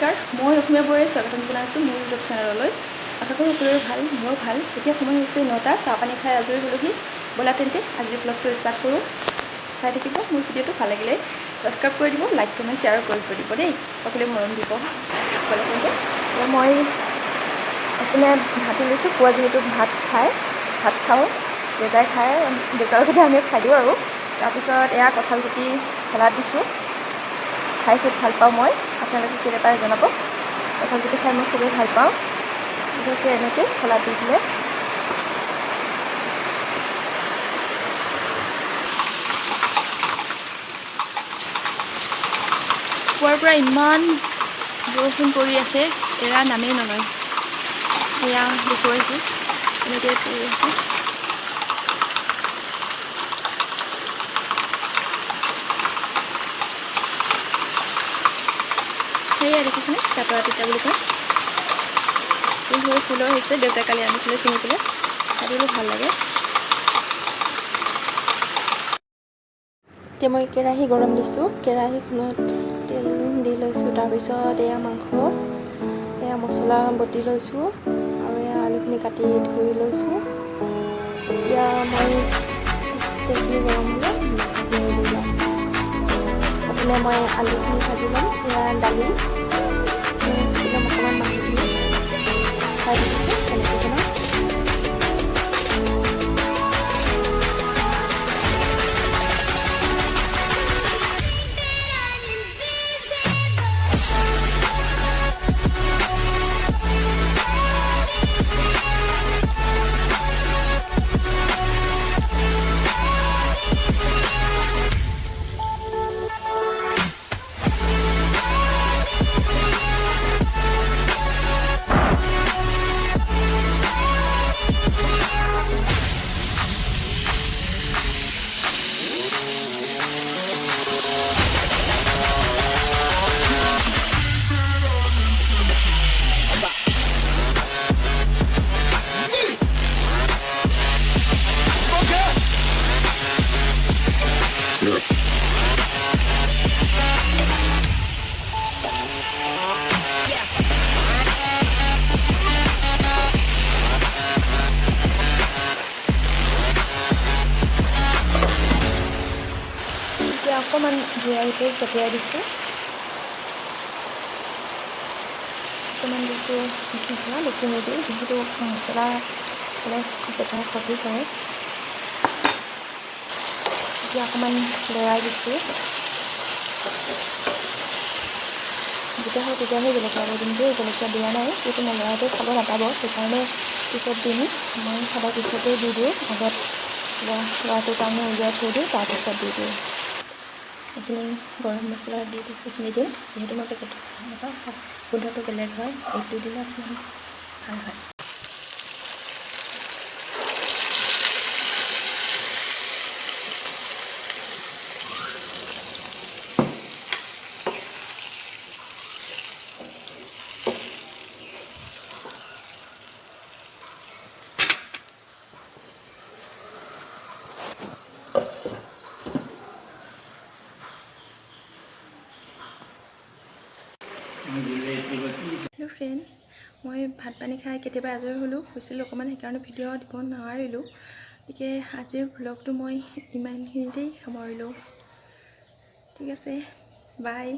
নমস্কাৰ, মই অসমীয়া বৰে স্বাগতম জনাইছোঁ মোৰ ইউটিউব চেনেললৈ। আশা কৰোঁ সকলোৰে ভাল, মোৰো ভাল। এতিয়া সময় হৈছে 9টা, চাহপানী খাই আজৰি হ'লোহি। ব'লা তেন্তে আজিৰ ব্লগটো ষ্টাৰ্ট কৰোঁ। চাই থাকিব মোৰ ভিডিঅ'টো ভাল লাগিলে ছাবস্ক্ৰাইব কৰি দিব, লাইক কমেণ্ট শ্বেয়াৰ কৰি দিব দেই, সকলোৱে মৰম দিব। ব'লা তেন্তে মই অসমীয়া ভাতি লৈছোঁ। পুৱা যিহেতু ভাত খাওঁ, দেউতাই খায়, দেউতাৰ লগতে আমি খাই দিওঁ আৰু। তাৰপিছত এয়া কঁঠাল গুটি শলাত দিছোঁ। খাই খুব ভাল পাওঁ মই, আপোনালোকে কেলে পায় জনাব। কঁঠাল গুটি খাই মই খুবেই ভাল পাওঁ। গতিকে এনেকৈ শলাত দি দিলে পুৱাৰ পৰা ইমান বৰষুণ পৰি আছে, এৰা নামেই নলয়। এয়া দেখুৱাইছোঁ, এনেকৈ পৰি আছে। সেয়া দেখিছেনে, কাতৰা তিতা বুলি কয়। ফুলৰ হৈছে, দেউতাই কালি আনিছিলে ছিঙি পেলাই, খাবলৈ ভাল লাগে। এতিয়া মই কেৰাহী গৰম দিছোঁ, কেৰাহীখনত তেল দি লৈছোঁ। তাৰপিছত এয়া মাংস, এয়া মছলা বটি লৈছোঁ, আৰু এয়া আলুখিনি কাটি ধুই লৈছোঁ। এতিয়া মই তেলখিনি গৰম হ'লে মাংসখিনি দি ল'ম। প্ৰথমে মই আলুখিনি ভাজি ল'ম, এয়া দালি চিটি ল'ম, অকণমান মাংসখিনি চাই দিছোঁ কেনেকৈ বনাম। এতিয়া অকণমান জিৰা গুটি ছটিয়াই দিছোঁ, অকণমান দিছোঁ মিট মছলা, বেছি নিদিওঁ যিহেতু মছলা হ'লে পেটৰ ক্ষতি কৰে। এতিয়া অকণমান লৰাই দিছোঁ, যেতিয়া হয় তেতিয়াহে জলকীয়া দিম, কিন্তু জলকীয়া দিয়া নাই, কিন্তু মই লৰাটোৱে খাব নাপাব, সেইকাৰণে পিছত দিম। মই সদায় পিছতেই দি দিওঁ, আগত ল'ৰাটোৰ কাৰণে উলিয়াই থৈ দিওঁ, তাৰপিছত দি দিওঁ। এইখিনি গৰম মছলা দি দিছোঁ, এইখিনি দিম, যিহেতু মই পেকেটটো খাই নাপাওঁ, গোন্ধটো বেলেগ হয়, এইটো দিলে অকণমান ভাল হয়। হেল্ল' ফ্ৰেণ্ড, মই ভাত পানী খাই কেতিয়াবা আজৰি হ'লোঁ, শুইছিলোঁ অকণমান, সেইকাৰণে ভিডিঅ' দিব নোৱাৰিলোঁ। গতিকে আজিৰ ভ্লগটো মই ইমানখিনিতেই সামৰিলোঁ। ঠিক আছে, বাই।